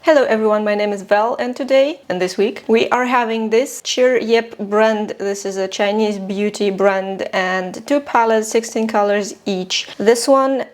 Hello everyone, my name is Val and today, and this week, we are having this Cheeryep brand. This is a Chinese beauty brand and two palettes, 16 colors each. This one,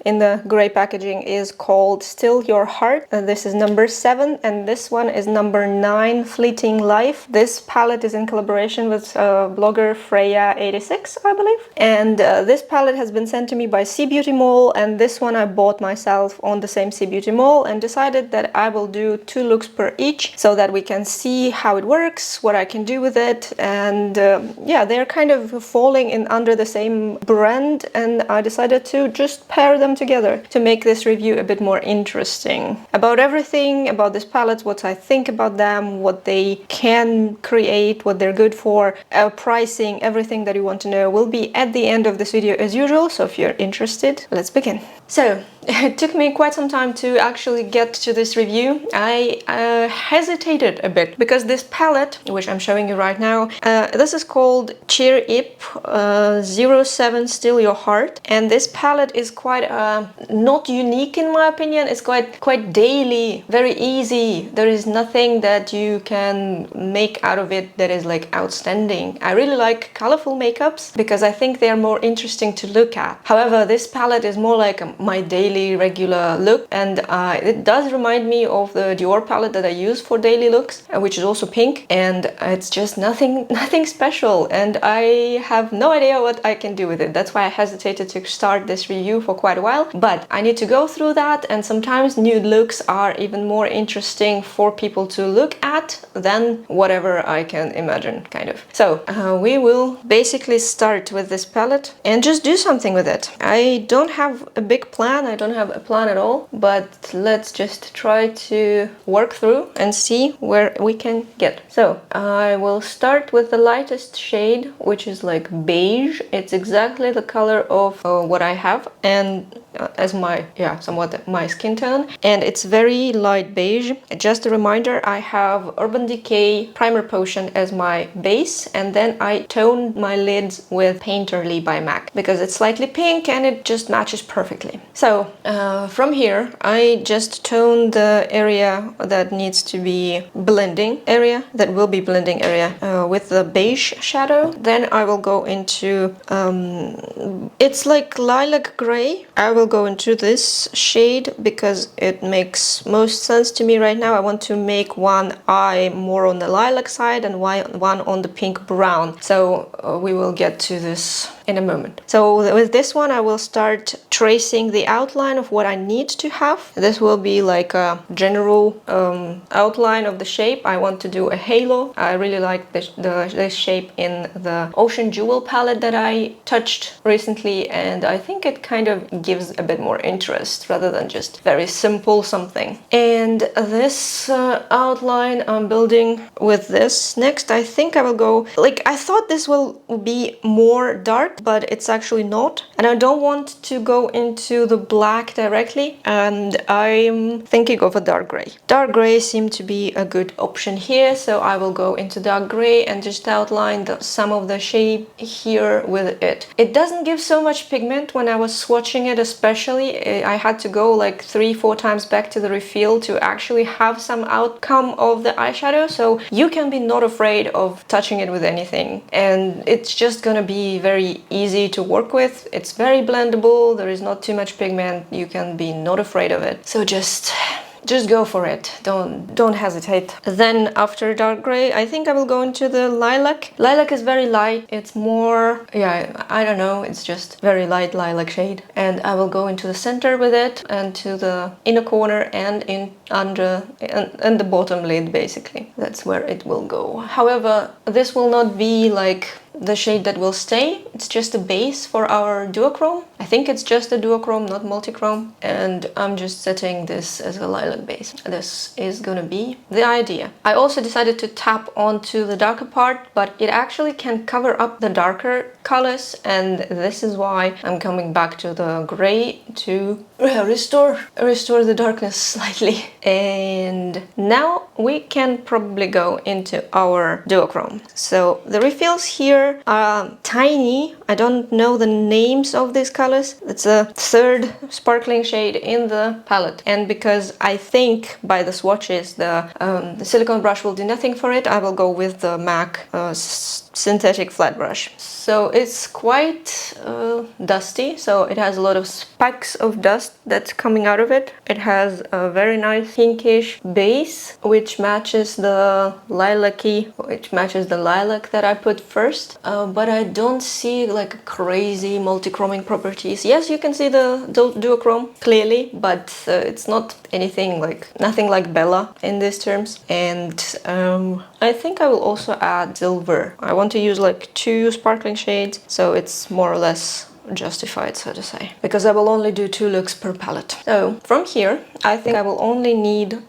in the gray packaging, is called Still Your Heart. This is number 7 and this one is number 9, Fleeting Life. This palette is in collaboration with blogger Freya86, I believe. And this palette has been sent to me by CBeautyMall, and this one I bought myself on the same CBeautyMall and decided that I will do 2 looks per each so that we can see how it works, what I can do with it, and yeah, they're kind of falling in under the same brand, and I decided to just pair them together to make this review a bit more interesting. About everything about this palette, what I think about them, what they can create, what they're good for, pricing, everything that you want to know will be at the end of this video as usual, so if you're interested, let's begin. So, it took me quite some time to actually get to this review. I hesitated a bit because this palette, which I'm showing you right now, this is called Cheeryep 07 Still Your Heart, and this palette is quite not unique in my opinion. It's quite daily, very easy. There is nothing that you can make out of it that is like outstanding. I really like colorful makeups because I think they are more interesting to look at. However, this palette is more like my daily regular look, and it does remind me of the Dior palette that I use for daily looks, which is also pink, and it's just nothing special, and I have no idea what I can do with it. That's why I hesitated to start this review for quite a while, but I need to go through that, and sometimes nude looks are even more interesting for people to look at than whatever I can imagine, kind of. So we will basically start with this palette and just do something with it. I don't have a big plan, I don't have a plan at all, but let's just try to work through and see where we can get. So I will start with the lightest shade, which is like beige. It's exactly the color of what I have, and as my, somewhat my skin tone, and it's very light beige. Just a reminder, I have Urban Decay Primer Potion as my base, and then I toned my lids with Painterly by MAC because it's slightly pink and it just matches perfectly. So from here I just tone the area that needs to be blending area, that will be blending area, with the beige shadow. Then I will go into it's like lilac gray. I will go into this shade because it makes most sense to me right now. I want to make one eye more on the lilac side and one on the pink brown. So we will get to this in a moment. So with this one I will start tracing the outline of what I need to have. This will be like a general outline of the shape. I want to do a halo. I really like this shape in the Ocean Jewel palette that I touched recently, and I think it kind of gives a bit more interest rather than just very simple something. And this outline I'm building with this. Next I think I will go, like, I thought this will be more dark, but it's actually not, and I don't want to go into the black directly, and I'm thinking of a dark gray. Dark gray seemed to be a good option here, so I will go into dark gray and just outline some of the shape here with it. It doesn't give so much pigment. When I was swatching it especially, I had to go like 3-4 times back to the refill to actually have some outcome of the eyeshadow, so you can be not afraid of touching it with anything, and it's just gonna be very easy to work with. It's very blendable, there is not too much pigment, you can be not afraid of it, so just go for it. Don't hesitate. Then after dark gray, I think I will go into the lilac. Lilac is very light. It's more, I don't know, it's just very light lilac shade. And I will go into the center with it and to the inner corner and in under and the bottom lid, basically. That's where it will go. However, this will not be like the shade that will stay. It's just a base for our duochrome. I think it's just a duochrome, not multichrome, and I'm just setting this as a lilac base. This is gonna be the idea. I also decided to tap onto the darker part, but it actually can cover up the darker colors, and this is why I'm coming back to the gray to restore the darkness slightly. And now we can probably go into our duochrome. So the refills here color are tiny. I don't know the names of these colors. It's a third sparkling shade in the palette. And because I think by the swatches the silicone brush will do nothing for it, I will go with the MAC synthetic flat brush. So it's quite dusty, so it has a lot of specks of dust that's coming out of it. It has a very nice pinkish base, which matches the lilac that I put first, but I don't see like crazy multi-chroming properties. Yes, you can see the duochrome clearly, but it's not nothing like Bella in these terms. And I think I will also add silver. I want to use like 2 sparkling shades, so it's more or less justified, so to say, because I will only do 2 looks per palette. So from here, I think I will only need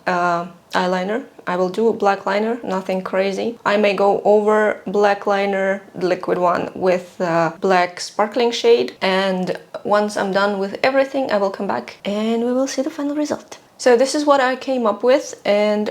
eyeliner. I will do a black liner, nothing crazy. I may go over black liner, the liquid one, with black sparkling shade, and once I'm done with everything, I will come back and we will see the final result. So this is what I came up with, and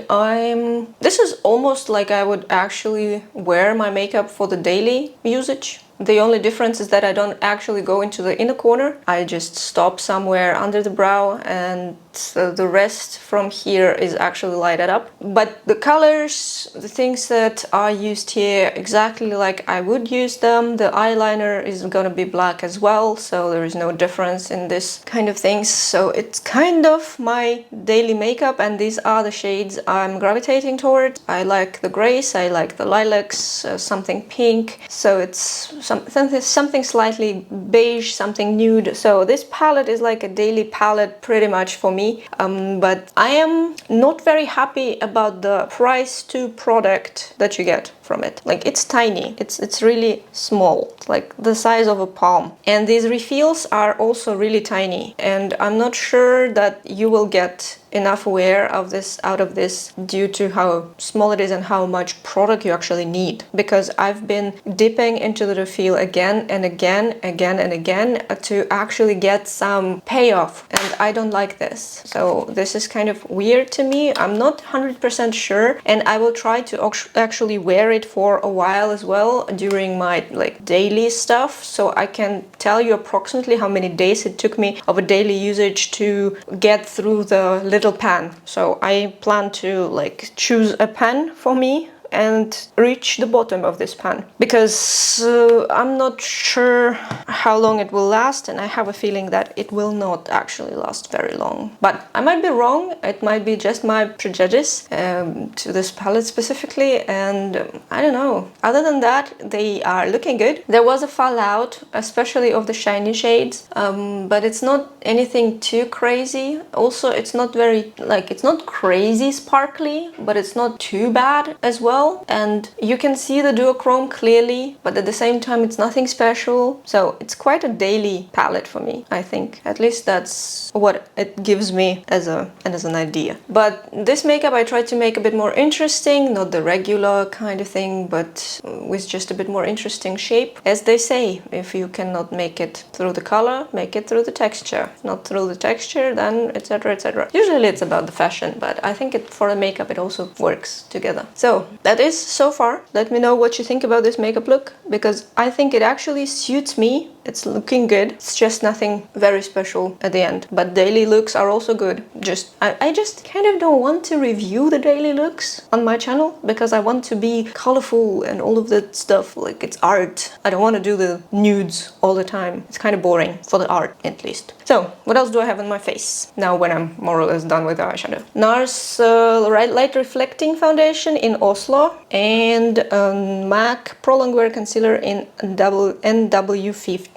this is almost like I would actually wear my makeup for the daily usage. The only difference is that I don't actually go into the inner corner. I just stop somewhere under the brow, and the rest from here is actually lighted up. But the colors, the things that are used here, exactly like I would use them. The eyeliner is gonna be black as well, so there is no difference in this kind of things. So it's kind of my daily makeup, and these are the shades I'm gravitating towards. I like the grays, I like the lilacs, something pink, so it's something slightly beige, something nude. So this palette is like a daily palette pretty much for me, but I am not very happy about the price to product that you get from it. Like, it's tiny, it's really small, it's like the size of a palm, and these refills are also really tiny, and I'm not sure that you will get enough wear of this out of this due to how small it is and how much product you actually need, because I've been dipping into the refill again and again to actually get some payoff, and I don't like this. So this is kind of weird to me. I'm not 100% sure, and I will try to actually wear it for a while as well during my like daily stuff, so I can tell you approximately how many days it took me of a daily usage to get through the little pan. So I plan to like choose a pan for me and reach the bottom of this pan, because I'm not sure how long it will last, and I have a feeling that it will not actually last very long. But I might be wrong, it might be just my prejudice to this palette specifically, and I don't know. Other than that, they are looking good. There was a fallout, especially of the shiny shades, but it's not anything too crazy. Also, it's not very, it's not crazy sparkly, but it's not too bad as well. And you can see the duochrome clearly, but at the same time it's nothing special. So it's quite a daily palette for me, I think. At least that's what it gives me as an idea. But this makeup I tried to make a bit more interesting, not the regular kind of thing, but with just a bit more interesting shape. As they say, if you cannot make it through the color, make it through the texture. Not through the texture, then etc, etc. Usually it's about the fashion, but I think for the makeup it also works together. So that is so far. Let me know what you think about this makeup look, because I think it actually suits me. It's looking good. It's just nothing very special at the end. But daily looks are also good. I just kind of don't want to review the daily looks on my channel, because I want to be colorful and all of that stuff. Like, it's art. I don't want to do the nudes all the time. It's kind of boring, for the art at least. So, what else do I have on my face now when I'm more or less done with the eyeshadow? NARS Light Reflecting Foundation in Oslo, and MAC Pro Longwear Concealer in NW50.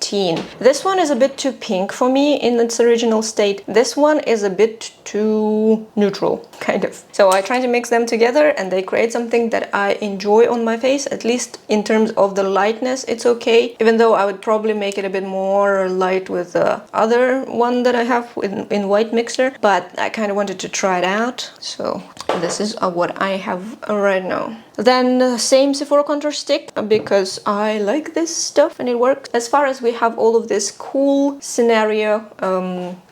This one is a bit too pink for me in its original state. This one is a bit too neutral, kind of. So I try to mix them together, and they create something that I enjoy on my face. At least in terms of the lightness, it's okay. Even though I would probably make it a bit more light with the other one that I have in white mixer. But I kind of wanted to try it out. So this is what I have right now. Then same Sephora contour stick, because I like this stuff and it works. As far as we have all of this cool scenario.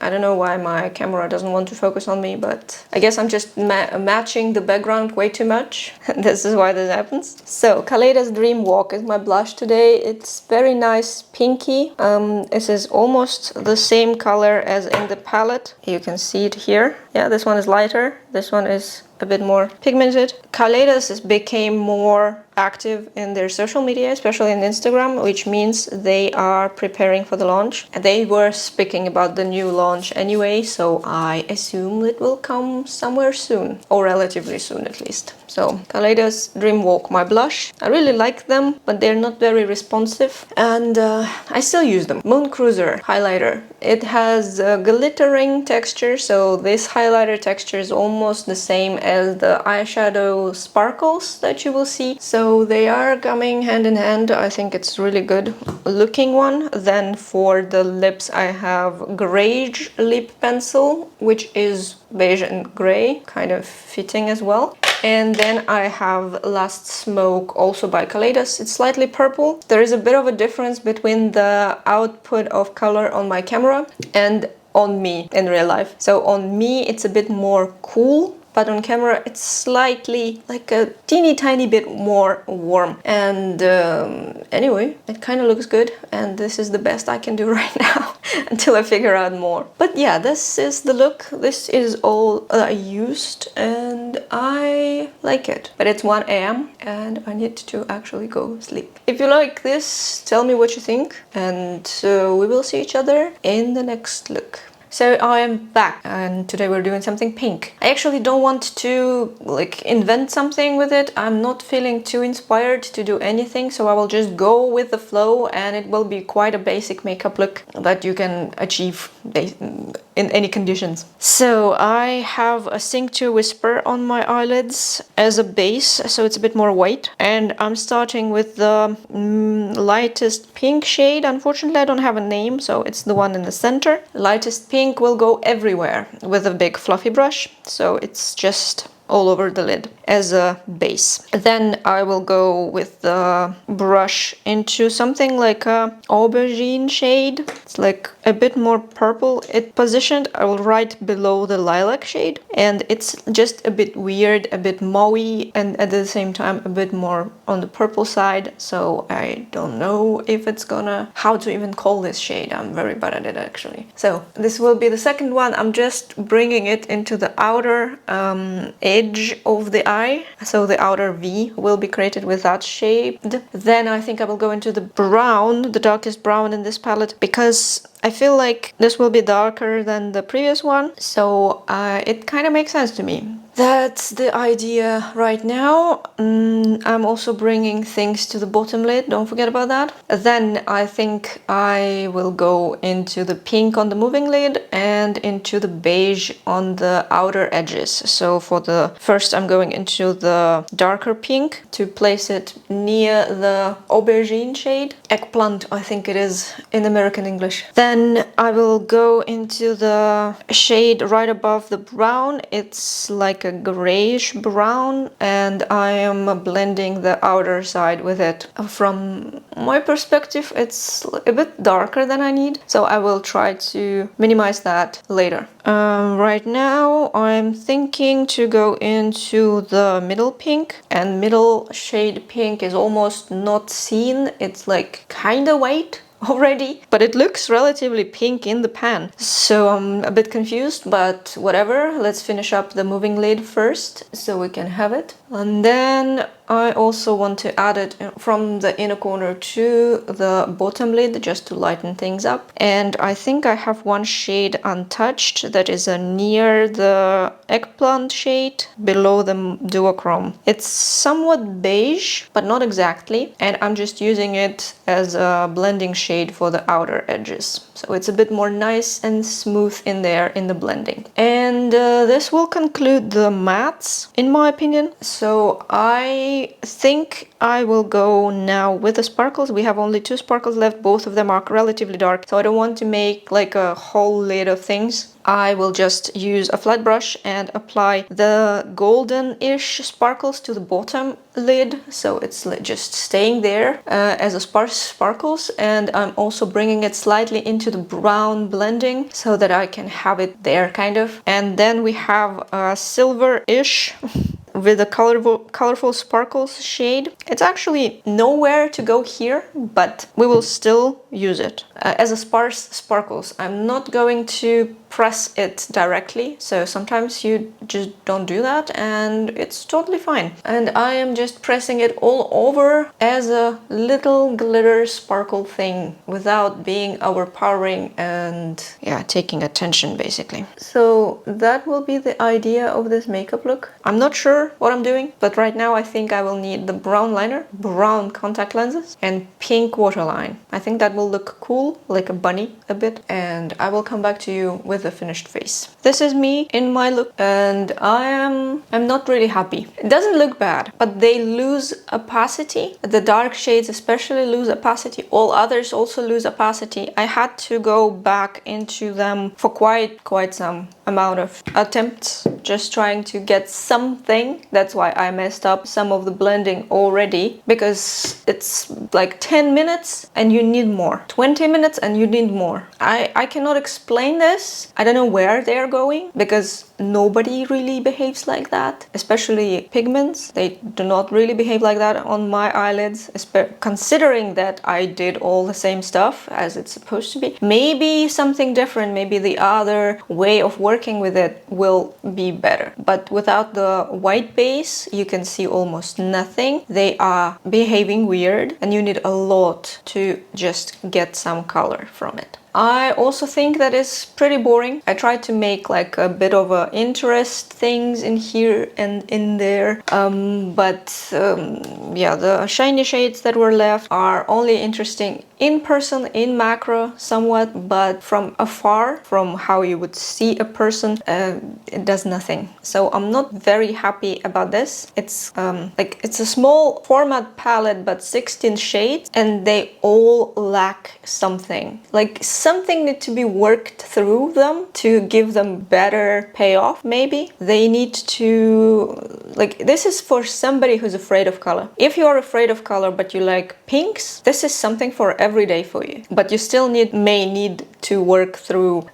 I don't know why my camera doesn't want to focus on me, but I guess I'm just matching the background way too much. This is why this happens. So Kaleida's Dream Walk is my blush today. It's very nice pinky. This is almost the same color as in the palette. You can see it here. Yeah, this one is lighter. This one is a bit more pigmented. Kaleida's became more active in their social media, especially on Instagram, which means they are preparing for the launch. They were speaking about the new launch anyway, so I assume it will come somewhere soon, or relatively soon at least. So Kaleida's Dream Walk, my blush. I really like them, but they're not very responsive, and I still use them. Moon Cruiser highlighter. It has a glittering texture, so this highlighter texture is almost the same as the eyeshadow sparkles that you will see. So they are coming hand in hand. I think it's really good looking one. Then for the lips, I have Greige lip pencil, which is beige and gray, kind of fitting as well. And then I have Last Smoke, also by Kaleida's. It's slightly purple. There is a bit of a difference between the output of color on my camera and on me in real life. So on me, it's a bit more cool, but on camera it's slightly, like a teeny tiny bit more warm. And anyway, it kind of looks good, and this is the best I can do right now until I figure out more. But yeah, this is the look. This is all I used, and I like it. But it's 1 AM and I need to actually go sleep. If you like this, tell me what you think, and we will see each other in the next look. So I am back, and today we're doing something pink. I actually don't want to like invent something with it. I'm not feeling too inspired to do anything, so I will just go with the flow, and it will be quite a basic makeup look that you can achieve in any conditions. So I have a Sink to Whisper on my eyelids as a base, so it's a bit more white. And I'm starting with the lightest pink shade. Unfortunately, I don't have a name, so it's the one in the center. Lightest pink will go everywhere with a big fluffy brush, so it's just all over the lid as a base. Then I will go with the brush into something like a aubergine shade. It's like a bit more purple. It positioned right below the lilac shade, and it's just a bit weird, a bit mauvey, and at the same time a bit more on the purple side. So I don't know if it's how to even call this shade. I'm very bad at it actually. So this will be the second one. I'm just bringing it into the outer edge of the eye, so the outer V will be created with that shade. Then I think I will go into the brown, the darkest brown in this palette, because I feel like this will be darker than the previous one, so it kind of makes sense to me. That's the idea right now. I'm also bringing things to the bottom lid, don't forget about that. Then I think I will go into the pink on the moving lid and into the beige on the outer edges. So for the first, I'm going into the darker pink to place it near the aubergine shade. Eggplant, I think it is in American English. Then I will go into the shade right above the brown. It's like a grayish brown, and I am blending the outer side with it. From my perspective, it's a bit darker than I need, so I will try to minimize that later. Right now I'm thinking to go into the middle pink, and middle shade pink is almost not seen. It's like kind of white already, but it looks relatively pink in the pan, so I'm a bit confused, but whatever. Let's finish up the moving lid first so we can have it. And then I also want to add it from the inner corner to the bottom lid just to lighten things up. And I think I have one shade untouched that is near the eggplant shade below the duochrome. It's somewhat beige, but not exactly, and I'm just using it as a blending shade for the outer edges. So it's a bit more nice and smooth in there in the blending. And this will conclude the mattes, in my opinion. So I think I will go now with the sparkles. We have only 2 sparkles left. Both of them are relatively dark, so I don't want to make like a whole lid of things. I will just use a flat brush and apply the golden-ish sparkles to the bottom lid, so it's just staying there as a sparse sparkles, and I'm also bringing it slightly into the brown blending so that I can have it there kind of. And then we have a silver-ish with a colorful sparkles shade. It's actually nowhere to go here, but we will still use it as a sparse sparkles. I'm not going to press it directly, so sometimes you just don't do that and it's totally fine. And I am just pressing it all over as a little glitter sparkle thing without being overpowering and yeah, taking attention basically. So that will be the idea of this makeup look. I'm not sure what I'm doing, but right now I think I will need the brown liner, brown contact lenses, and pink waterline. I think that will look cool, like a bunny a bit, and I will come back to you with the finished face. This is me in my look, and I'm not really happy. It doesn't look bad, but they lose opacity. The dark shades especially lose opacity. All others also lose opacity. I had to go back into them for quite some amount of attempts, just trying to get something. That's why I messed up some of the blending already, because it's like 10 minutes and you need more, 20 minutes and you need more. I cannot explain this. I don't know where they're going, because nobody really behaves like that, especially pigments. They do not really behave like that on my eyelids, considering that I did all the same stuff as it's supposed to be. Maybe something different, maybe the other way of working with it will be better. But without the white base, you can see almost nothing. They are behaving weird and you need a lot to just get some color from it. I also think that is pretty boring. I tried to make like a bit of a interest things in here and in there, yeah, the shiny shades that were left are only interesting in person, in macro somewhat, but from afar, from how you would see a person, it does nothing. So I'm not very happy about this. It's it's a small format palette, but 16 shades, and they all lack something. Like something need to be worked through them to give them better payoff. Maybe they need to, like, this is for somebody who's afraid of color. If you are afraid of color but you like pinks, this is something for every day for you, but you still may need to work through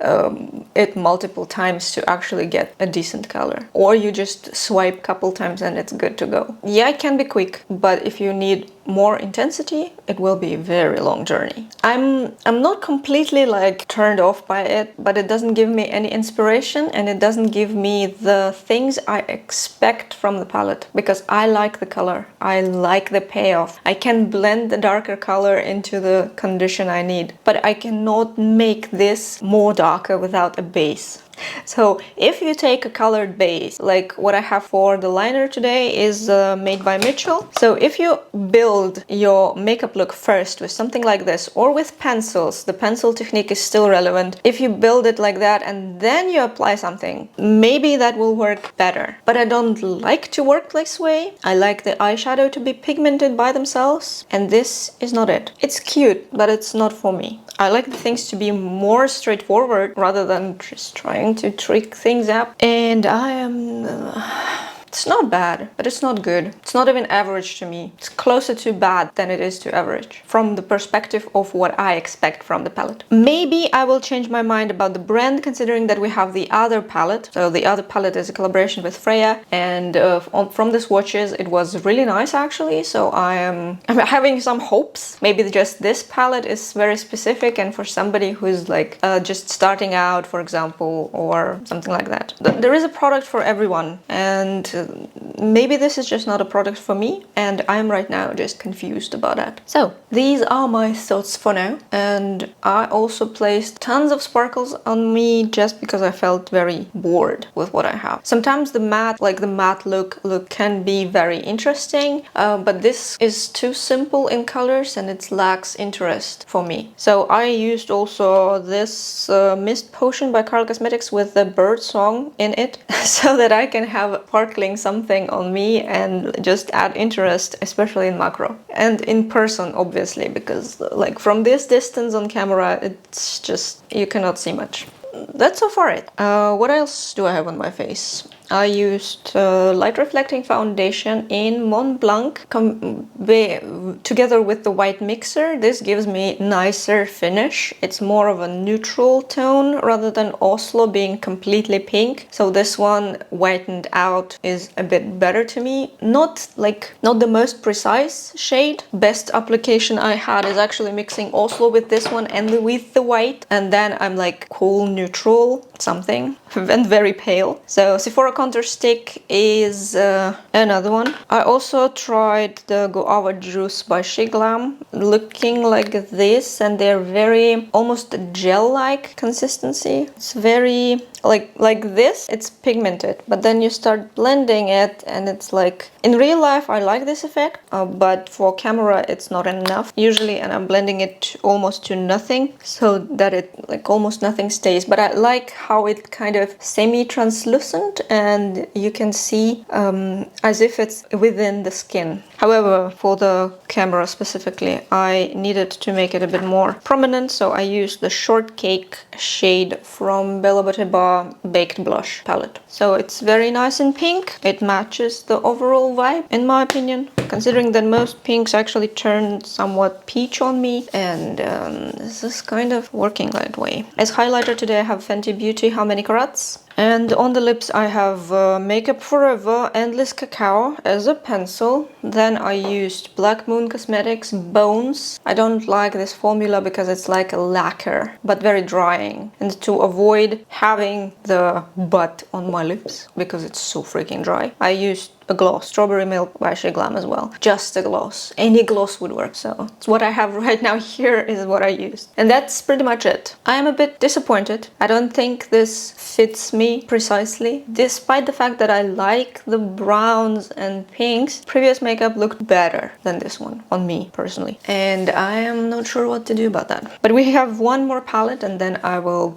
it multiple times to actually get a decent color, or you just swipe a couple times and it's good to go. Yeah, it can be quick, but if you need more intensity, it will be a very long journey. I'm not completely like turned off by it, but it doesn't give me any inspiration and it doesn't give me the things I expect from the palette, because I like the color, I like the payoff. I can blend the darker color into the condition I need, but I cannot make this more darker without a base. So if you take a colored base, like what I have for the liner today is made by Mitchell. So if you build your makeup look first with something like this, or with pencils, the pencil technique is still relevant. If you build it like that and then you apply something, maybe that will work better. But I don't like to work this way. I like the eyeshadow to be pigmented by themselves, and this is not it. It's cute, but it's not for me. I like the things to be more straightforward rather than just trying to trick things up. And I am... It's not bad, but it's not good. It's not even average to me. It's closer to bad than it is to average, from the perspective of what I expect from the palette. Maybe I will change my mind about the brand, considering that we have the other palette. So the other palette is a collaboration with Freya, and from the swatches it was really nice actually. So I'm having some hopes. Maybe just this palette is very specific and for somebody who's like just starting out, for example, or something like that. There is a product for everyone, and maybe this is just not a product for me, and I'm right now just confused about that. So these are my thoughts for now, and I also placed tons of sparkles on me just because I felt very bored with what I have. Sometimes the matte, like the matte look can be very interesting, but this is too simple in colors and it lacks interest for me. So I used also this mist potion by Carl Cosmetics with the bird song in it so that I can have sparkling something on me and just add interest, especially in macro. And in person, obviously, because like from this distance on camera, it's just, you cannot see much. That's so far it. What else do I have on my face? I used light reflecting foundation in Mont Blanc together with the white mixer. This gives me nicer finish. It's more of a neutral tone rather than Oslo being completely pink. So this one whitened out is a bit better to me. Not the most precise shade. Best application I had is actually mixing Oslo with this one and with the white, and then I'm like cool neutral something and very pale. So Sephora Contour Stick is another one. I also tried the Guava Juice by Shiglam, looking like this, and they're very almost gel-like consistency. It's very like this. It's pigmented, but then you start blending it and it's like, in real life I like this effect, but for camera it's not enough usually, and I'm blending it almost to nothing so that it like almost nothing stays. But I like how it kind of semi-translucent and you can see as if it's within the skin. However, for the camera specifically, I needed to make it a bit more prominent, so I used the Shortcake shade from Bella Bottega Baked Blush palette. So it's very nice and pink. It matches the overall vibe, in my opinion, considering that most pinks actually turn somewhat peach on me, and this is kind of working that way. As highlighter today I have Fenty Beauty How Many Carats, and on the lips I have Makeup Forever Endless Cacao as a pencil. Then I used Black Moon Cosmetics Bones. I don't like this formula because it's like a lacquer, but very drying, and to avoid having the butt on my lips because it's so freaking dry, I used a gloss, Strawberry Milk by Shiglam as well. Just a gloss. Any gloss would work. So it's what I have right now. Here is what I used. And that's pretty much it. I am a bit disappointed. I don't think this fits me precisely. Despite the fact that I like the browns and pinks, previous makeup looked better than this one on me personally. And I am not sure what to do about that. But we have one more palette, and then I will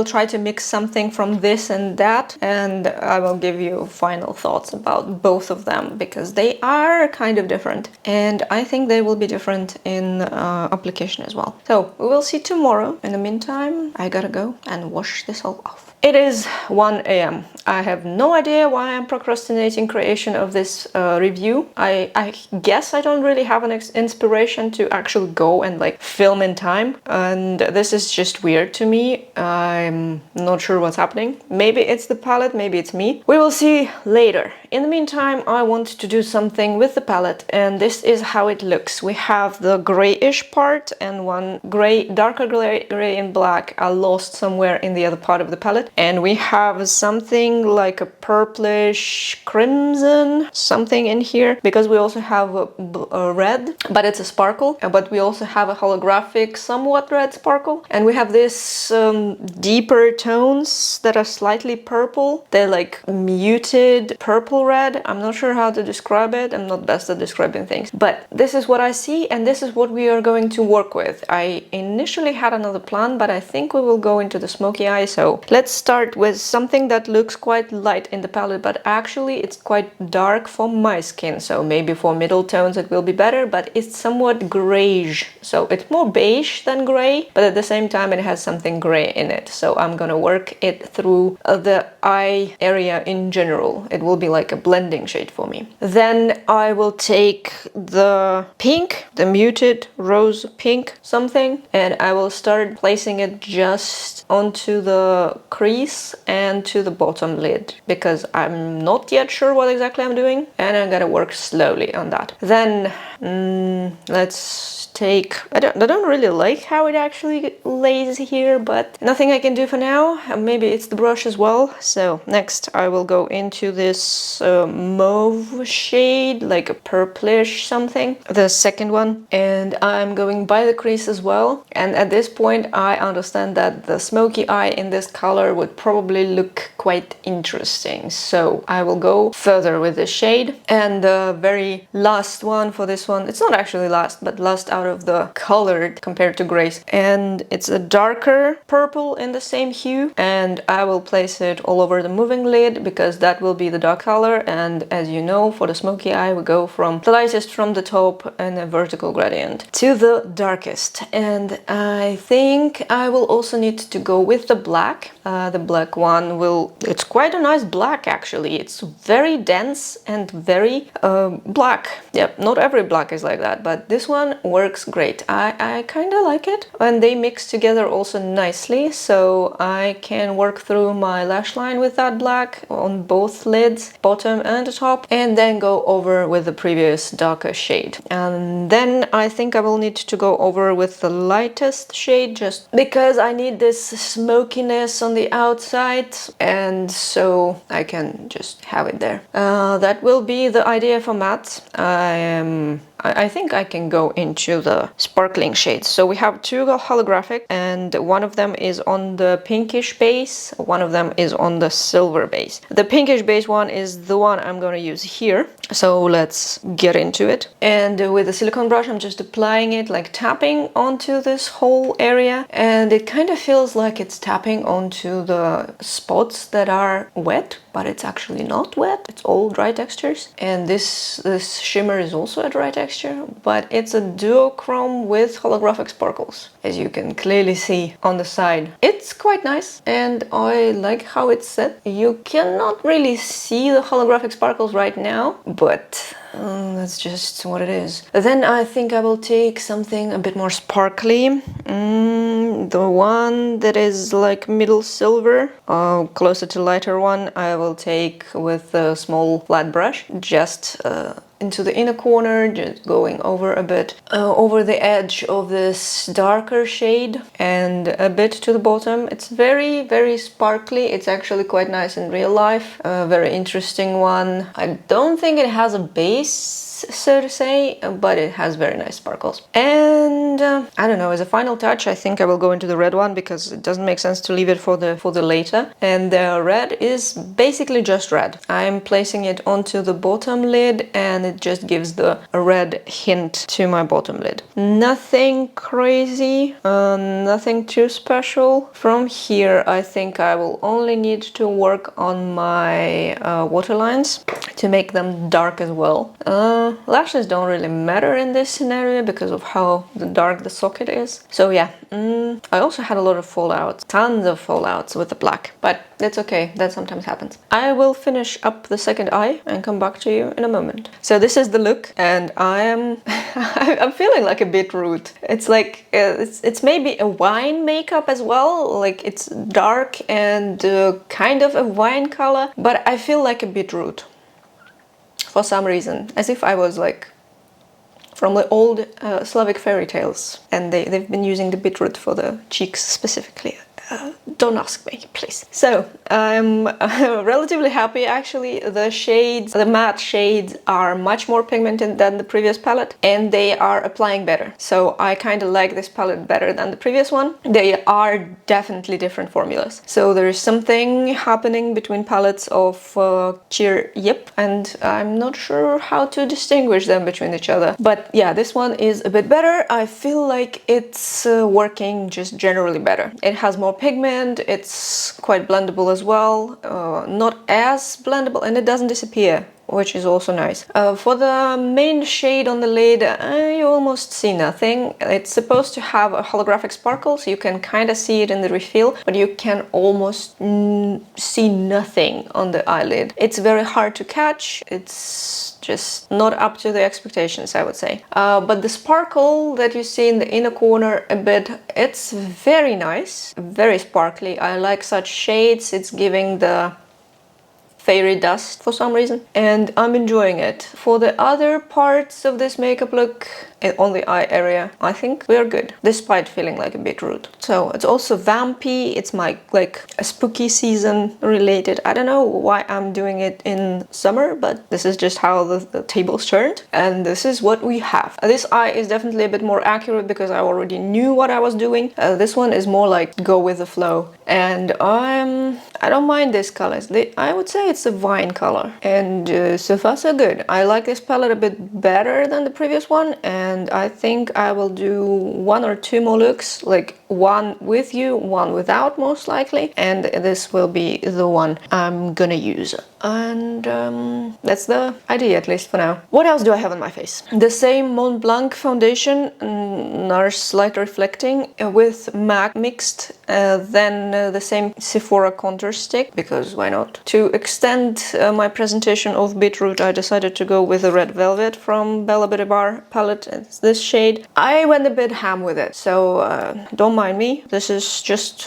try to mix something from this and that, and I will give you final thoughts about both of them because they are kind of different, and I think they will be different in application as well. So we will see tomorrow. In the meantime, I gotta go and wash this all off. It is 1 a.m. I have no idea why I'm procrastinating creation of this review. I guess I don't really have an inspiration to actually go and like film in time, and this is just weird to me. I'm not sure what's happening. Maybe it's the palette, maybe it's me. We will see later. In the meantime, I want to do something with the palette, and this is how it looks. We have the grayish part and one darker gray and black are lost somewhere in the other part of the palette. And we have something like a purplish crimson something in here, because we also have a red, but it's a sparkle. But we also have a holographic somewhat red sparkle, and we have this deeper tones that are slightly purple. They're like muted purple red. I'm not sure how to describe it. I'm not best at describing things, but this is what I see, and this is what we are going to work with. I initially had another plan, but I think we will go into the smoky eye. So let's start with something that looks quite light in the palette, but actually it's quite dark for my skin. So maybe for middle tones it will be better, but it's somewhat grayish. So it's more beige than gray, but at the same time it has something gray in it. So I'm gonna work it through the eye area in general. It will be like a blending shade for me. Then I will take the pink, the muted rose pink something, and I will start placing it just onto the crease and to the bottom lid, because I'm not yet sure what exactly I'm doing, and I'm gonna work slowly on that. Then let's take, I don't really like how it actually lays here, but nothing I can do for now. Maybe it's the brush as well. So next I will go into this mauve shade, like a purplish something, the second one, and I'm going by the crease as well. And at this point I understand that the smoky eye in this color would probably look quite interesting, so I will go further with this shade. And the very last one for this this one. It's not actually last, but last out of the colored compared to grays. And it's a darker purple in the same hue. And I will place it all over the moving lid because that will be the dark color. And as you know, for the smoky eye, we go from the lightest from the top and a vertical gradient to the darkest. And I think I will also need to go with the black. The black one it's quite a nice black actually. It's very dense and very black. Yep, not every black is like that, but this one works great. I kind of like it. And they mix together also nicely, so I can work through my lash line with that black on both lids, bottom and the top, and then go over with the previous darker shade. And then I think I will need to go over with the lightest shade just because I need this smokiness on the outside, and so I can just have it there. That will be the idea for matte. I think I can go into the sparkling shades. So we have two holographic, and one of them is on the pinkish base, one of them is on the silver base. The pinkish base one is the one I'm going to use here. So let's get into it. And with the silicone brush, I'm just applying it, like tapping onto this whole area. And it kind of feels like it's tapping onto the spots that are wet, but it's actually not wet. It's all dry textures. And this shimmer is also a dry texture, but it's a duochrome with holographic sparkles, as you can clearly see on the side. It's quite nice, and I like how it's set. You cannot really see the holographic sparkles right now, but that's just what it is. Then I think I will take something a bit more sparkly. The one that is like middle silver, closer to lighter one, I will take with a small flat brush, just into the inner corner, just going over a bit over the edge of this darker shade and a bit to the bottom. It's very, very sparkly. It's actually quite nice in real life. A very interesting one. I don't think it has a base, so to say, but it has very nice sparkles. And I don't know, as a final touch, I think I will go into the red one because it doesn't make sense to leave it for the later. And the red is basically just red. I'm placing it onto the bottom lid, and it just gives the red hint to my bottom lid. Nothing crazy, nothing too special. From here, I think I will only need to work on my waterlines to make them dark as well. Lashes don't really matter in this scenario because of how dark the socket is. So yeah, I also had a lot of fallouts, tons of fallouts with the black, but that's okay, that sometimes happens. I will finish up the second eye and come back to you in a moment. So this is the look, and I'm feeling like a beetroot. It's like it's maybe a wine makeup as well, like it's dark and kind of a wine color, but I feel like a beetroot for some reason, as if I was like from the old Slavic fairy tales, and they've been using the beetroot for the cheeks specifically. Don't ask me, please. So I'm relatively happy actually. The shades, the matte shades, are much more pigmented than the previous palette, and they are applying better. So I kind of like this palette better than the previous one. They are definitely different formulas. So there is something happening between palettes of Cheeryep, and I'm not sure how to distinguish them between each other. But yeah, this one is a bit better. I feel like it's working just generally better. It has more pigment, it's quite blendable as well, not as blendable, and it doesn't disappear, which is also nice. For the main shade on the lid, you almost see nothing. It's supposed to have a holographic sparkle, so you can kind of see it in the refill, but you can almost see nothing on the eyelid. It's very hard to catch. It's just not up to the expectations, I would say. But the sparkle that you see in the inner corner a bit, it's very nice, very sparkly. I like such shades. It's giving the fairy dust for some reason, and I'm enjoying it. For the other parts of this makeup look on the eye area, I think we are good, despite feeling like a beetroot. So it's also vampy. It's like a spooky season related. I don't know why I'm doing it in summer, but this is just how the tables turned, and this is what we have. This eye is definitely a bit more accurate because I already knew what I was doing. This one is more like go with the flow, and I don't mind these colors. I would say it's it's a wine color. And so far so good. I like this palette a bit better than the previous one, and I think I will do 1 or 2 more looks, like one with you, one without most likely, and this will be the one I'm gonna use. And that's the idea, at least for now. What else do I have on my face? The same Mont Blanc foundation, NARS Light Reflecting with MAC mixed, then the same Sephora contour stick, because why not? To extend my presentation of Beetroot, I decided to go with the Red Velvet from Bella Beauty Bar palette. It's this shade. I went a bit ham with it, so don't mind me. This is just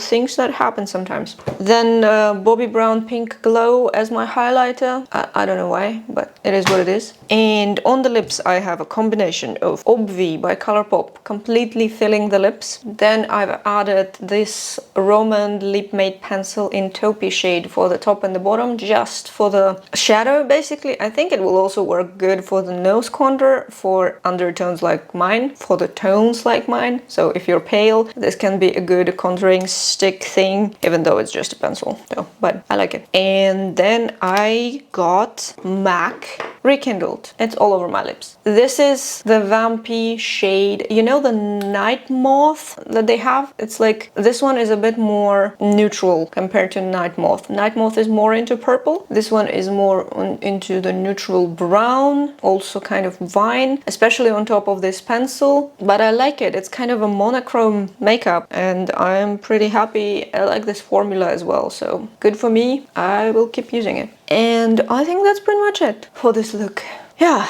things that happen sometimes. Then Bobbi Brown Pink Glow as my highlighter. I don't know why, but it is what it is. And on the lips I have a combination of Obvi by Colourpop, completely filling the lips. Then I've added this Roman Lip Mate pencil in taupey shade for the top and the bottom, just for the shadow basically. I think it will also work good for the nose contour, for undertones like mine, for the tones like mine. So if you're pale, this can be a good contouring stick thing, even though it's just a pencil. So, but I like it. And then I got MAC Rekindled. It's all over my lips. This is the Vampy shade. You know the Night Moth that they have? It's like, this one is a bit more neutral compared to Night Moth. Night Moth is more into purple. This one is more into the neutral brown, also kind of vine, especially on top of this pencil. But I like it. It's kind of a monochrome makeup, and I'm pretty happy. I like this formula as well, so good for me. I will keep using it. And I think that's pretty much it for this look. Yeah,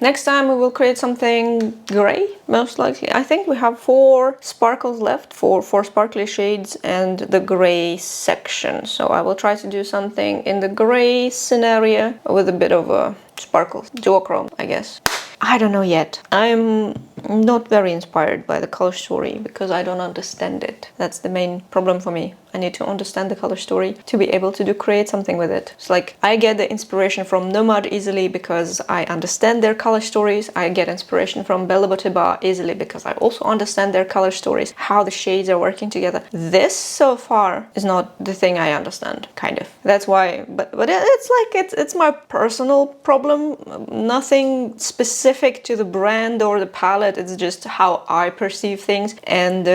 next time we will create something gray, most likely. I think we have 4 sparkles left, four sparkly shades and the gray section. So I will try to do something in the gray scenario with a bit of a sparkle, duochrome, I guess. I don't know yet. I'm not very inspired by the color story because I don't understand it. That's the main problem for me. I need to understand the color story to be able to create something with it. It's like I get the inspiration from Nomad easily because I understand their color stories. I get inspiration from Bella Beauty Bar easily because I also understand their color stories, how the shades are working together. This so far is not the thing I understand, kind of. That's why, but it's like it's my personal problem. Nothing specific to the brand or the palette. It's just how I perceive things, and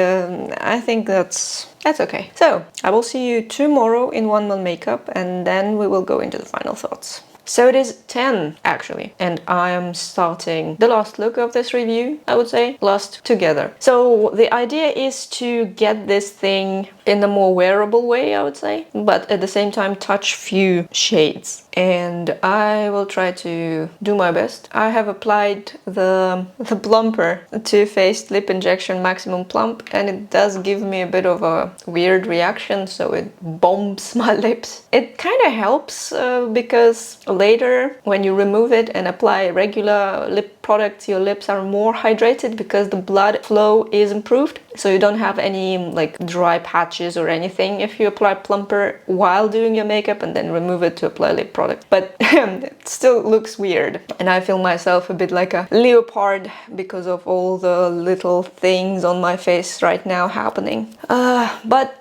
I think that's okay. So I will see you tomorrow in One Month Makeup, and then we will go into the final thoughts. So it is 10 actually, and I am starting the last look of this review, I would say, last together. So the idea is to get this thing in a more wearable way, I would say, but at the same time touch few shades. And I will try to do my best. I have applied the plumper, Too Faced Lip Injection Maximum Plump, and it does give me a bit of a weird reaction, so it bombs my lips. It kind of helps because later when you remove it and apply regular lip products, your lips are more hydrated because the blood flow is improved, so you don't have any like dry patches or anything if you apply plumper while doing your makeup and then remove it to apply lip product. But it still looks weird, and I feel myself a bit like a leopard because of all the little things on my face right now happening. But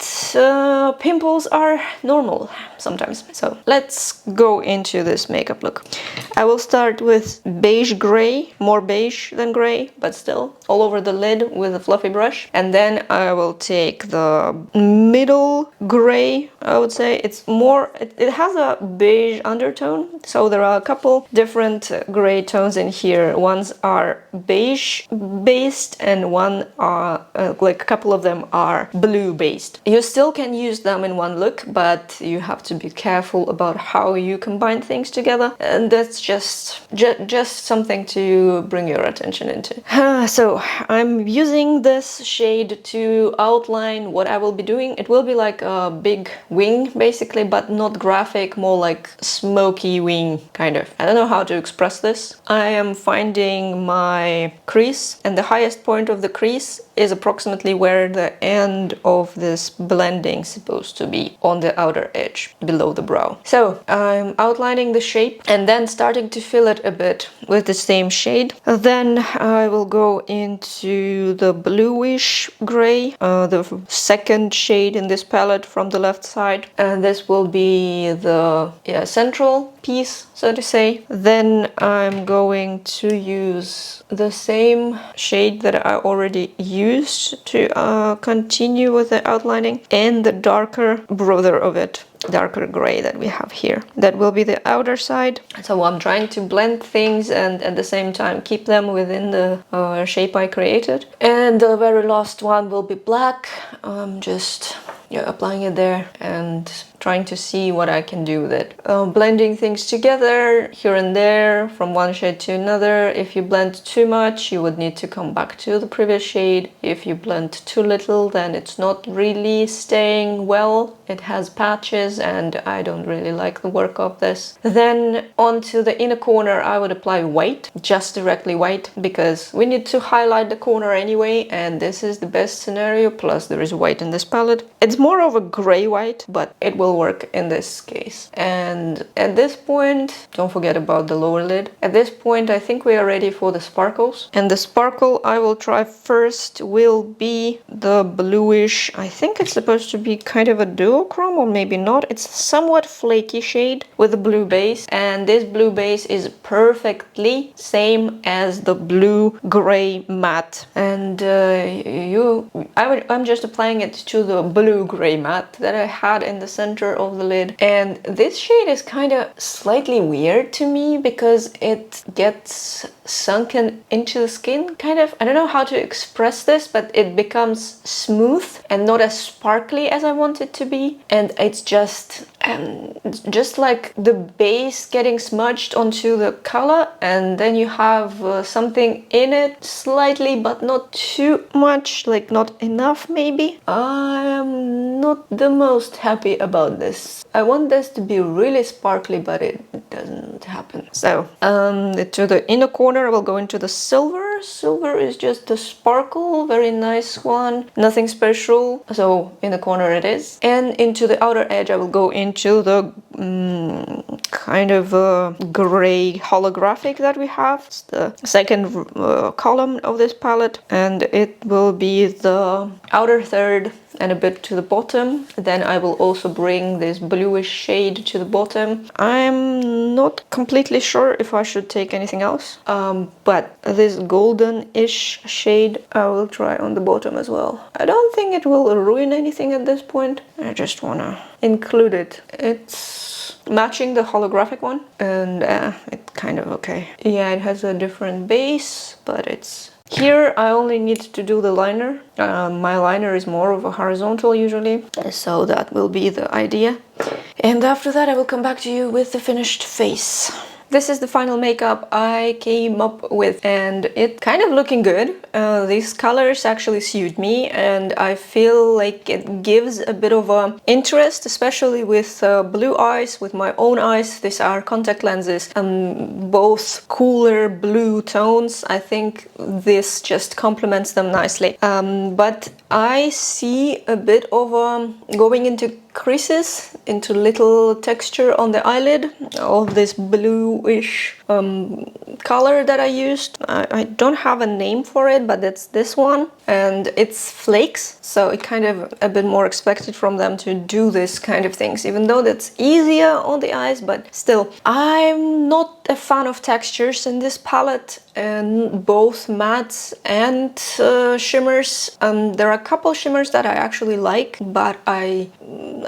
pimples are normal sometimes. So let's go into this makeup look. I will start with beige gray, more beige than gray, but still all over the lid with a fluffy brush. And then I will take the middle gray, I would say. It's more, it has a beige undertone, so there are a couple different gray tones in here. Ones are beige based and one are like a couple of them are blue based. You still can use them in one look, but you have to be careful about how you combine things together, and that's just something to bring your attention into. So I'm using this shade to outline what I will be doing. It will be like a big wing basically, but not graphic, more like smoky wing kind of. I don't know how to express this. I am finding my crease, and the highest point of the crease is approximately where the end of this blending is supposed to be, on the outer edge below the brow. So I'm outlining the shape and then starting to fill it a bit with the same shade. Then I will go into the bluish bluish gray, the second shade in this palette from the left side, and this will be the central piece, so to say. Then I'm going to use the same shade that I already used to continue with the outlining, and the darker brother of it, darker gray that we have here. That will be the outer side. So I'm trying to blend things and at the same time keep them within the shape I created. And the very last one will be black. I'm just applying it there and trying to see what I can do with it. Blending things together here and there from one shade to another. If you blend too much, you would need to come back to the previous shade. If you blend too little, then it's not really staying well. It has patches and I don't really like the work of this. Then onto the inner corner, I would apply white, just directly white, because we need to highlight the corner anyway, and this is the best scenario, plus there is white in this palette. It's more of a gray white, but it will work in this case. And at this point, don't forget about the lower lid. At this point, I think we are ready for the sparkles. And the sparkle I will try first will be the bluish, I think it's supposed to be kind of a duochrome, or maybe not. It's a somewhat flaky shade with a blue base, and this blue base is perfectly same as the blue gray matte. And I'm just applying it to the blue gray matte that I had in the center of the lid. And this shade is kind of slightly weird to me because it gets sunken into the skin, kind of. I don't know how to express this, but it becomes smooth and not as sparkly as I want it to be. And it's just like the base getting smudged onto the color, and then you have something in it slightly, but not too much, like not enough maybe. I am not the most happy about this. I want this to be really sparkly, but it doesn't happen. So to the inner corner I will go into the silver. Silver is just a sparkle, very nice one, nothing special, so in the corner it is. And into the outer edge I will go into the kind of gray holographic that we have. It's the second column of this palette, and it will be the outer third and a bit to the bottom. Then I will also bring this bluish shade to the bottom. I'm not completely sure if I should take anything else, but this golden-ish shade I will try on the bottom as well. I don't think it will ruin anything at this point. I just wanna include it. It's matching the holographic one, and it's kind of okay. Yeah, it has a different base, but it's... Here I only need to do the liner. My liner is more of a horizontal usually, so that will be the idea. And after that I will come back to you with the finished face. This is the final makeup I came up with, and it's kind of looking good. These colors actually suit me, and I feel like it gives a bit of a interest, especially with blue eyes, with my own eyes. These are contact lenses, both cooler blue tones. I think this just complements them nicely. But I see a bit of going into creases, into little texture on the eyelid of this bluish color that I used. I don't have a name for it, but it's this one, and it's flakes, so it kind of a bit more expected from them to do this kind of things, even though that's easier on the eyes. But still, I'm not a fan of textures in this palette, and both mattes and shimmers. There are a couple shimmers that I actually like, but I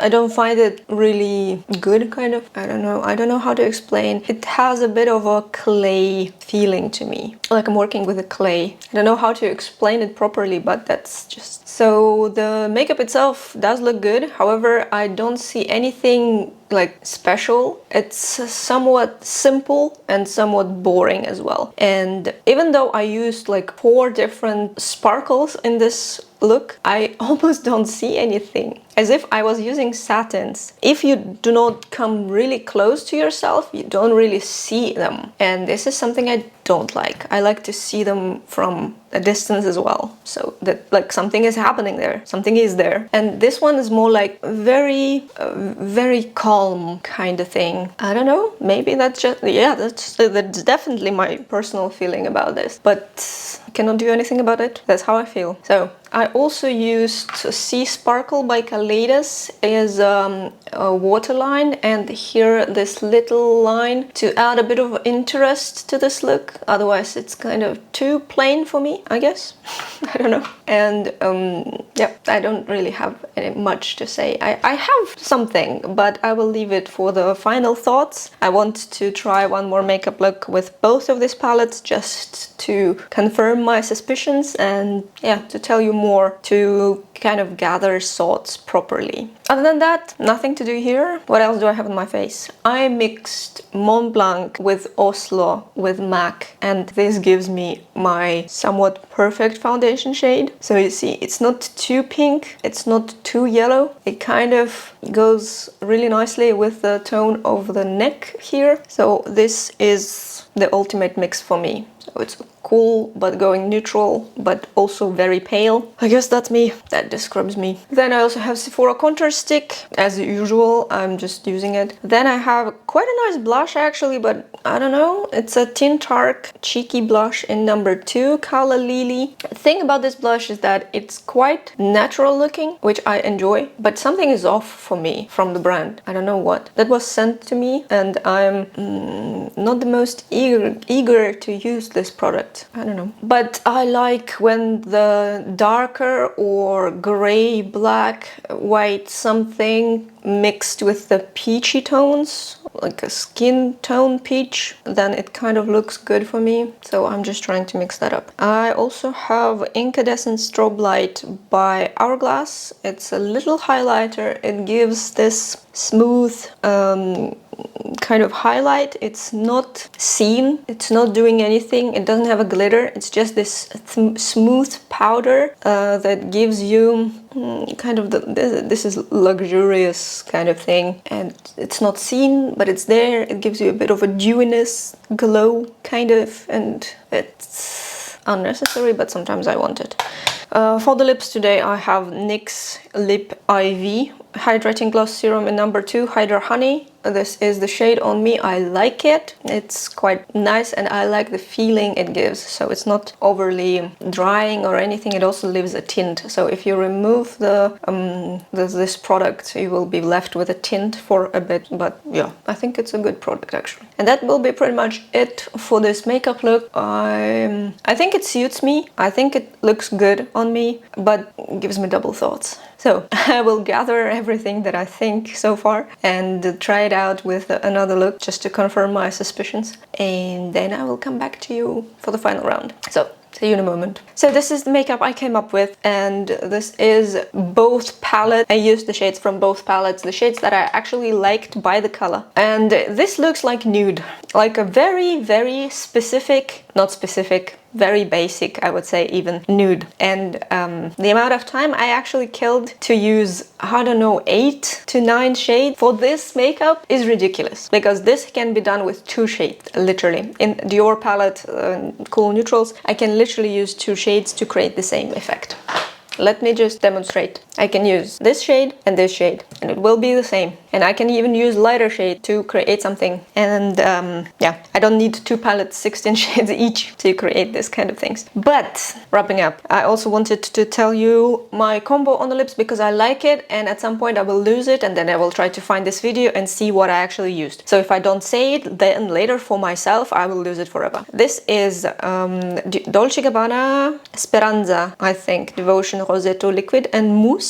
don't find it really good, kind of. I don't know how to explain. It has a bit of a clay feeling to me, like I'm working with a clay. I don't know how to explain it properly, but that's just... So the makeup itself does look good. However, I don't see anything like special. It's somewhat simple and somewhat boring as well. And even though I used like 4 different sparkles in this look, I almost don't see anything. as if I was using satins. If you do not come really close to yourself, you don't really see them. And this is something I don't like. I like to see them from a distance as well, so that like something is happening there, something is there. And this one is more like very very calm kind of thing. I don't know, maybe that's just, yeah, that's definitely my personal feeling about this, but I cannot do anything about it. That's how I feel. So I also used Sea Sparkle by Kaleidos as a waterline, and here this little line to add a bit of interest to this look. Otherwise it's kind of too plain for me, I guess. I don't know. And yeah, I don't really have much to say. I have something, but I will leave it for the final thoughts. I want to try one more makeup look with both of these palettes just to confirm my suspicions and, yeah, to tell you more, to kind of gather thoughts properly. Other than that, nothing to do here. What else do I have on my face? I mixed Mont Blanc with Oslo with MAC, and this gives me my somewhat perfect foundation shade. So you see, it's not too pink, it's not too yellow. It kind of goes really nicely with the tone of the neck here. So this is the ultimate mix for me. So it's cool, but going neutral, but also very pale. I guess that's me. That describes me. Then I also have Sephora contour stick. As usual, I'm just using it. Then I have quite a nice blush actually, but I don't know. It's a Tint Arc cheeky blush in number 2, Calla Lily. The thing about this blush is that it's quite natural looking, which I enjoy, but something is off for me from the brand. I don't know what. That was sent to me, and I'm not the most eager to use this product. I don't know. But I like when the darker or gray, black, white something mixed with the peachy tones, like a skin tone peach, then it kind of looks good for me. So I'm just trying to mix that up. I also have Incandescent Strobe Light by Hourglass. It's a little highlighter. It gives this smooth kind of highlight. It's not seen, it's not doing anything, it doesn't have a glitter, it's just this smooth powder that gives you kind of this is luxurious kind of thing, and it's not seen, but it's there. It gives you a bit of a dewiness, glow kind of, and it's unnecessary, but sometimes I want it. For the lips today, I have NYX Lip IV Hydrating Gloss Serum in number 2, Hydra Honey. This is the shade on me. I like it. It's quite nice, and I like the feeling it gives. So it's not overly drying or anything. It also leaves a tint. So if you remove this product, you will be left with a tint for a bit. But yeah, I think it's a good product actually. And that will be pretty much it for this makeup look. I think it suits me. I think it looks good on me, but gives me double thoughts. So I will gather everything that I think so far and try it out with another look just to confirm my suspicions, and then I will come back to you for the final round. So see you in a moment. So this is the makeup I came up with, and this is both palettes. I used the shades from both palettes, the shades that I actually liked by the color. And this looks like nude, like a very, very specific, not specific, very basic, I would say, even nude. And the amount of time I actually killed to use, I don't know, 8 to 9 shades for this makeup is ridiculous, because this can be done with 2 shades, literally. In Dior palette, Cool Neutrals, I can literally use 2 shades to create the same effect. Let me just demonstrate. I can use this shade, and it will be the same. And I can even use lighter shade to create something. And yeah, I don't need 2 palettes, 16 shades each to create this kind of things. But wrapping up, I also wanted to tell you my combo on the lips because I like it, and at some point I will lose it, and then I will try to find this video and see what I actually used. So if I don't say it, then later for myself, I will lose it forever. This is Dolce & Gabbana Speranza, I think, Devotion Rosetto Liquid and Mousse.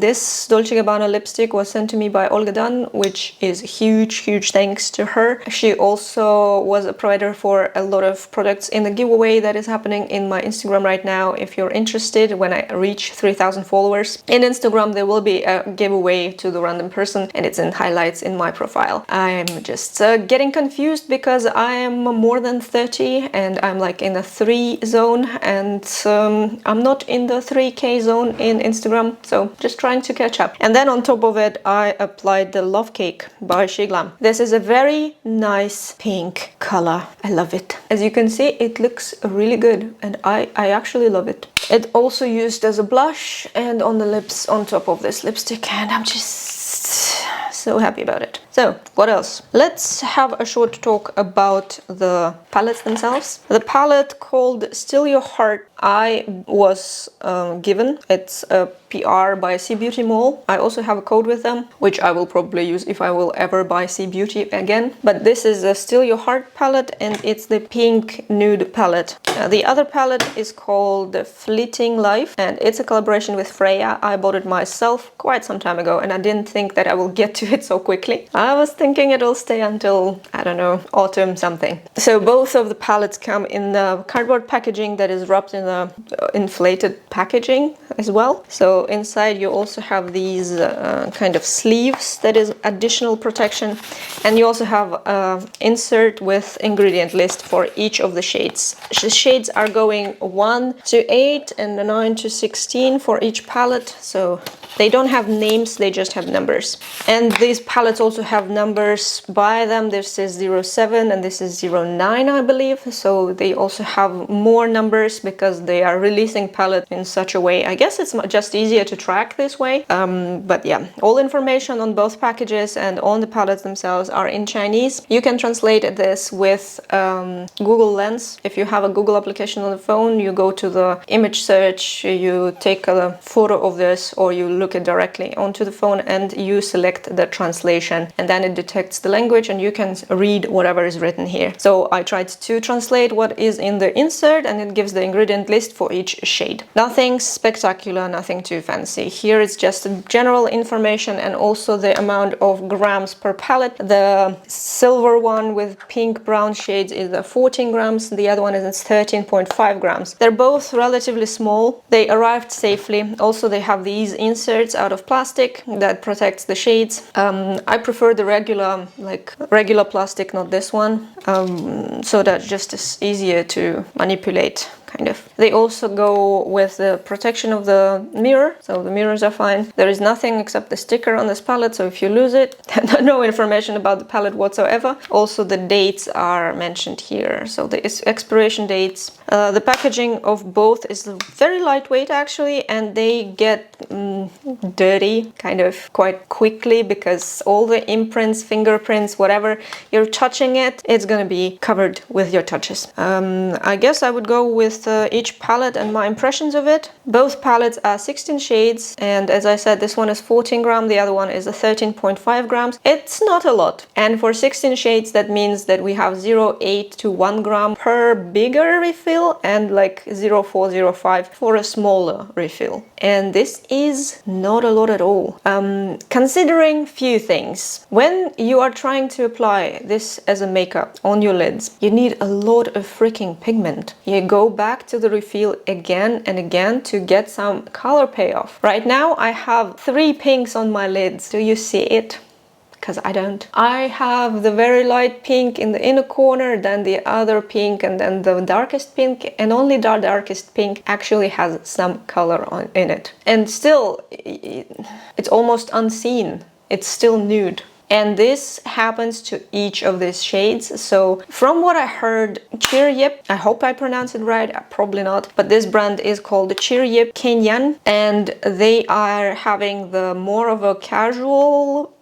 This Dolce & Gabbana lipstick was sent to me by Olga Dunn, which is huge thanks to her. She also was a provider for a lot of products in the giveaway that is happening in my Instagram right now. If you're interested, when I reach 3,000 followers in Instagram, there will be a giveaway to the random person, and it's in highlights in my profile. I'm just getting confused because I am more than 30 and I'm like in the 3 zone, and I'm not in the 3K zone in Instagram. so just trying to catch up. And then on top of it, I applied the Love Cake by SheGlam. This is a very nice pink color. I love it. As you can see, it looks really good, and I actually love it. It also used as a blush and on the lips on top of this lipstick, and I'm just so happy about it. So what else? Let's have a short talk about the palettes themselves. The palette called Still Your Heart I was given. It's a PR by CBeautyMall. I also have a code with them, which I will probably use if I will ever buy CBeauty again. But this is a Still Your Heart palette, and it's the pink nude palette. The other palette is called Fleeting Life, and it's a collaboration with Freya. I bought it myself quite some time ago, and I didn't think that I will get to it so quickly. I was thinking it'll stay until, I don't know, autumn something. So both of the palettes come in the cardboard packaging that is wrapped in the inflated packaging as well. So inside you also have these kind of sleeves that is additional protection, and you also have an insert with ingredient list for each of the shades. The shades are going 1 to 8 and 9 to 16 for each palette, so they don't have names, they just have numbers. And these palettes also have numbers by them. This is 07 and this is 09, I believe. So they also have more numbers because they are releasing palettes in such a way. I guess it's just easier to track this way. But yeah, all information on both packages and on the palettes themselves are in Chinese. You can translate this with Google Lens. If you have a Google application on the phone, you go to the image search, you take a photo of this, or you look it directly onto the phone and you select the translation, and then it detects the language and you can read whatever is written here. So I tried to translate what is in the insert, and it gives the ingredient list for each shade. Nothing spectacular, nothing too fancy. Here it's just general information and also the amount of grams per palette. The silver one with pink brown shades is 14 grams, the other one is 13.5 grams. They're both relatively small. They arrived safely. Also they have these inserts out of plastic that protects the shades. I prefer the regular plastic, not this one, so that just is easier to manipulate, kind of. They also go with the protection of the mirror, so the mirrors are fine. There is nothing except the sticker on this palette, so if you lose it, no information about the palette whatsoever. Also the dates are mentioned here, so the expiration dates. The packaging of both is very lightweight actually, and they get dirty kind of quite quickly because all the imprints, fingerprints, whatever you're touching it, it's gonna be covered with your touches. I guess I would go with each palette and my impressions of it. Both palettes are 16 shades, and as I said, this one is 14 grams, the other one is 13.5 grams. It's not a lot, and for 16 shades that means that we have 0.8 to 1 gram per bigger refill and like 0.4, 0.5 for a smaller refill, and this is not a lot at all. Considering few things, when you are trying to apply this as a makeup on your lids, you need a lot of freaking pigment. You go back to the refill again and again to get some color payoff. Right now I have 3 pinks on my lids. Do you see it? Because I don't. I have the very light pink in the inner corner, then the other pink, and then the darkest pink, and only the darkest pink actually has some color in it. And still, it's almost unseen. It's still nude. And this happens to each of these shades. So from what I heard, Cheeryep, I hope I pronounce it right, probably not, but this brand is called the Cheeryep Kenyan, and they are having the more of a casual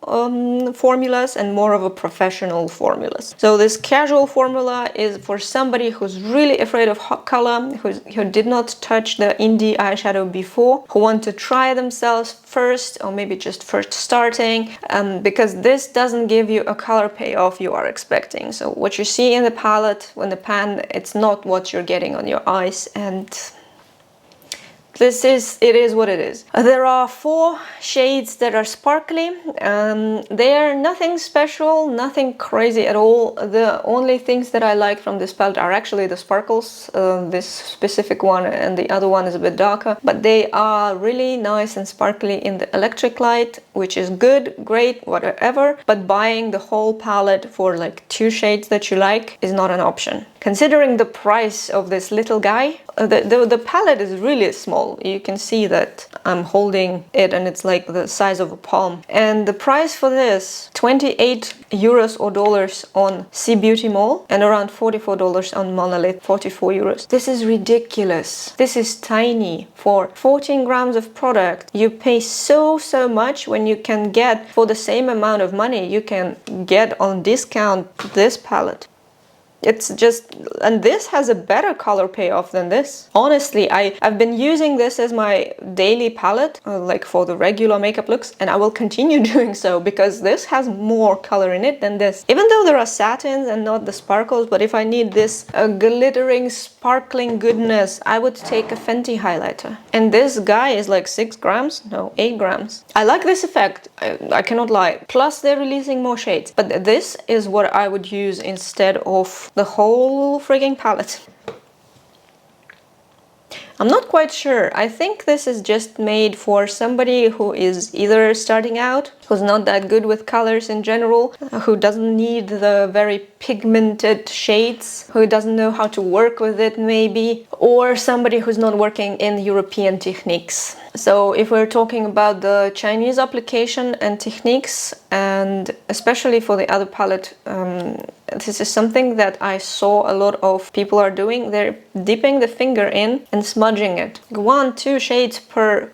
formulas and more of a professional formulas. So this casual formula is for somebody who's really afraid of hot color, who did not touch the indie eyeshadow before, who want to try themselves first, or maybe just first starting, because this doesn't give you a color payoff you are expecting. So what you see in the palette, in the pan, it's not what you're getting on your eyes, and it is what it is. There are 4 shades that are sparkly. They are nothing special, nothing crazy at all. The only things that I like from this palette are actually the sparkles. This specific one and the other one is a bit darker, but they are really nice and sparkly in the electric light, which is good, great, whatever. But buying the whole palette for like 2 shades that you like is not an option. Considering the price of this little guy, The palette is really small. You can see that I'm holding it and it's like the size of a palm. And the price for this, 28 euros or dollars on CBeautyMall and around $44 on Monolith, 44 euros. This is ridiculous. This is tiny. For 14 grams of product, you pay so much when you can get, for the same amount of money, you can get on discount this palette. It's just, and this has a better color payoff than this. Honestly, I've been using this as my daily palette, like for the regular makeup looks, and I will continue doing so because this has more color in it than this. Even though there are satins and not the sparkles, but if I need this glittering, sparkling goodness, I would take a Fenty highlighter. And this guy is like 6 grams? No, 8 grams. I like this effect, I cannot lie. Plus they're releasing more shades, but this is what I would use instead of the whole frigging palette. I'm not quite sure. I think this is just made for somebody who is either starting out, who's not that good with colors in general, who doesn't need the very pigmented shades, who doesn't know how to work with it maybe, or somebody who's not working in European techniques. So if we're talking about the Chinese application and techniques, and especially for the other palette, this is something that I saw a lot of people are doing. They're dipping the finger in and smudging it. 1-2 shades per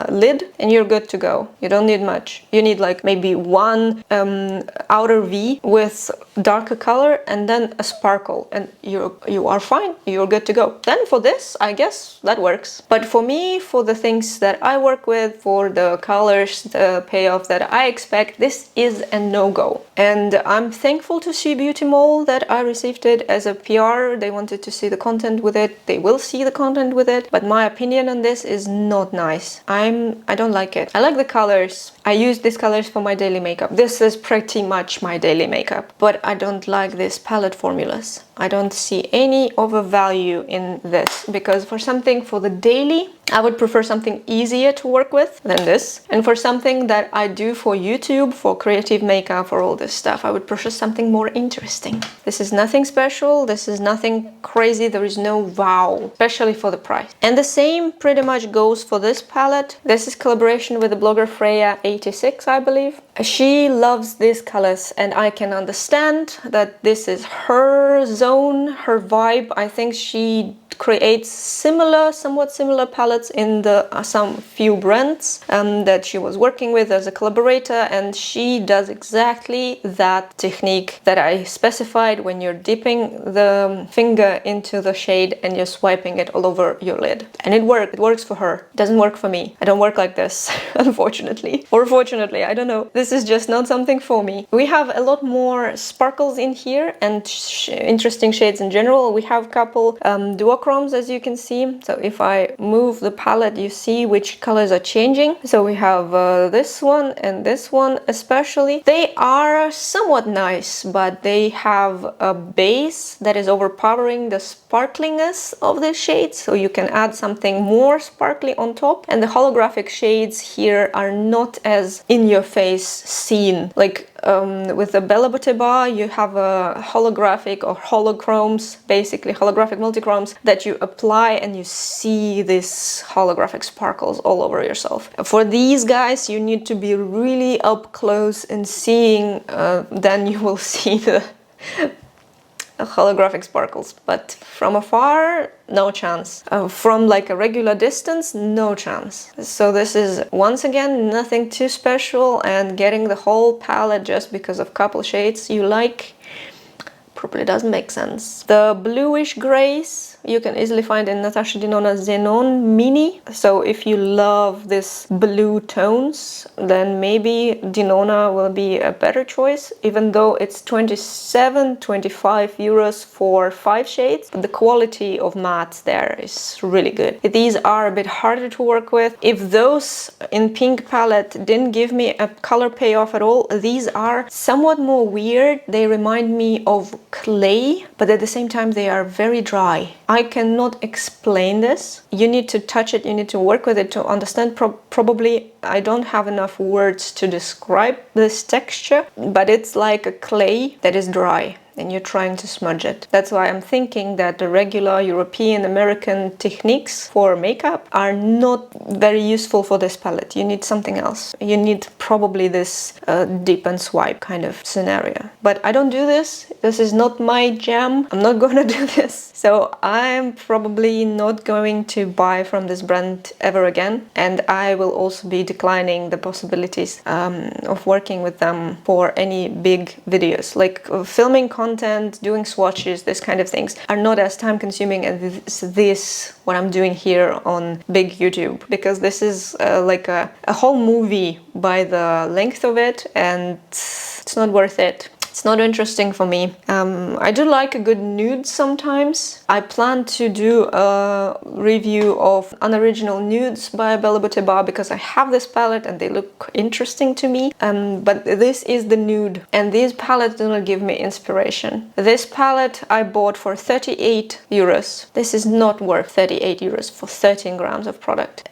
lid and you're good to go. You don't need much. You need like maybe one outer V with darker color and then a sparkle, and you are fine. You're good to go. Then for this, I guess that works. But for me, for the things that I work with, for the colors, the payoff that I expect, this is a no-go. And I'm thankful to CBeautyMall that I received it as a PR. They wanted to see the content with it. They will see the content with it. But my opinion on this is not nice. I don't like it. I like the colors. I use these colors for my daily makeup. This is pretty much my daily makeup. But I don't like these palette formulas. I don't see any of a value in this, because for something for the daily, I would prefer something easier to work with than this. And for something that I do for YouTube, for creative makeup, for all this stuff, I would prefer something more interesting. This is nothing special. This is nothing crazy. There is no wow, especially for the price. And the same pretty much goes for this palette. This is collaboration with the blogger Freya86, I believe. She loves these colors, and I can understand that this is her zone, her vibe. I think she creates somewhat similar palettes in the some few brands that she was working with as a collaborator, and she does exactly that technique that I specified when you're dipping the finger into the shade and you're swiping it all over your lid. And it works for her. It doesn't work for me. I don't work like this, unfortunately. Or fortunately, I don't know. This is just not something for me. We have a lot more sparkles in here and interesting shades in general. We have a couple duochromes, as you can see. So if I move the palette, you see which colors are changing. So we have this one and this one especially. They are somewhat nice, but they have a base that is overpowering the sparkliness of the shades. So you can add something more sparkly on top. And the holographic shades here are not as in your face seen. Like with the Bella Bottega, you have a holographic or holochromes, basically holographic multichromes that you apply and you see these holographic sparkles all over yourself. For these guys, you need to be really up close and seeing, then you will see the holographic sparkles, but from afar, no chance. From like a regular distance, no chance. So this is once again nothing too special, and getting the whole palette just because of couple shades you like probably doesn't make sense. The bluish grays you can easily find in Natasha Denona Xenon Mini. So if you love this blue tones, then maybe Denona will be a better choice, even though it's 25 euros for 5 shades. The quality of mattes there is really good. These are a bit harder to work with. If those in pink palette didn't give me a color payoff at all, these are somewhat more weird. They remind me of clay, but at the same time they are very dry. I cannot explain this. You need to touch it, you need to work with it to understand probably I don't have enough words to describe this texture, but it's like a clay that is dry and you're trying to smudge it. That's why I'm thinking that the regular European American techniques for makeup are not very useful for this palette. You need something else. You need probably this dip and swipe kind of scenario. But I don't do this. This is not my jam. I'm not gonna do this. So I'm probably not going to buy from this brand ever again. And I will also be declining the possibilities of working with them for any big videos. Like filming content, doing swatches, this kind of things are not as time consuming as this, what I'm doing here on big YouTube, because this is like a whole movie by the length of it, and it's not worth it. It's not interesting for me. I do like a good nude sometimes. I plan to do a review of unoriginal nudes by Bella Beauty Bar because I have this palette and they look interesting to me. But this is the nude, and these palettes do not give me inspiration. This palette I bought for 38 euros. This is not worth 38 euros for 13 grams of product.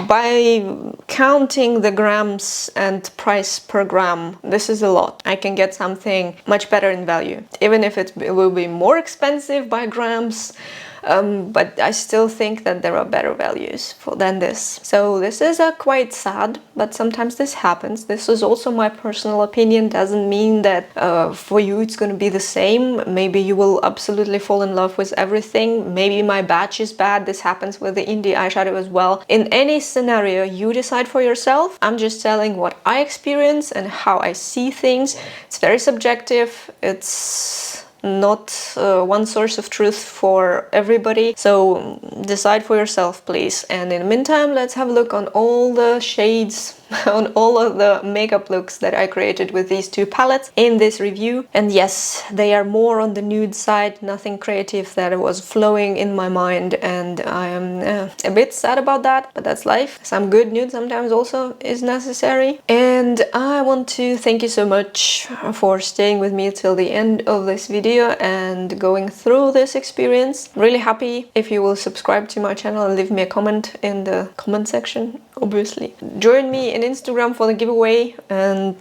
By counting the grams and price per gram, this is a lot. I can get something much better in value, even if it will be more expensive by grams, but I still think that there are better values than this. So this is quite sad, but sometimes this happens. This is also my personal opinion. Doesn't mean that for you it's going to be the same. Maybe you will absolutely fall in love with everything. Maybe my batch is bad. This happens with the indie eyeshadow as well. In any scenario, you decide for yourself. I'm just telling what I experience and how I see things. It's very subjective. It's not one source of truth for everybody, so decide for yourself, please. And in the meantime, let's have a look on all the shades, on all of the makeup looks that I created with these two palettes in this review. And yes, they are more on the nude side, nothing creative that was flowing in my mind, and I am a bit sad about that, but that's life. Some good nude sometimes also is necessary. And I want to thank you so much for staying with me till the end of this video and going through this experience. Really happy if you will subscribe to my channel and leave me a comment in the comment section, obviously. Join me in Instagram for the giveaway, and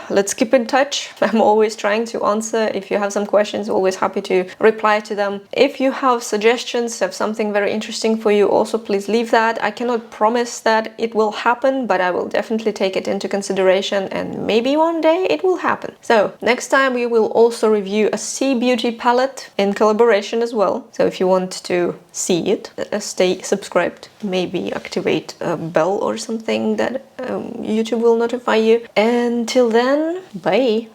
let's keep in touch. I'm always trying to answer. If you have some questions, always happy to reply to them. If you have suggestions, have something very interesting for you, also please leave that. I cannot promise that it will happen, but I will definitely take it into consideration, and maybe one day it will happen. So next time we will also review a CBeauty palette in collaboration as well. So if you want to see it, stay subscribed, maybe activate a bell or something that YouTube will notify you. Until then, bye!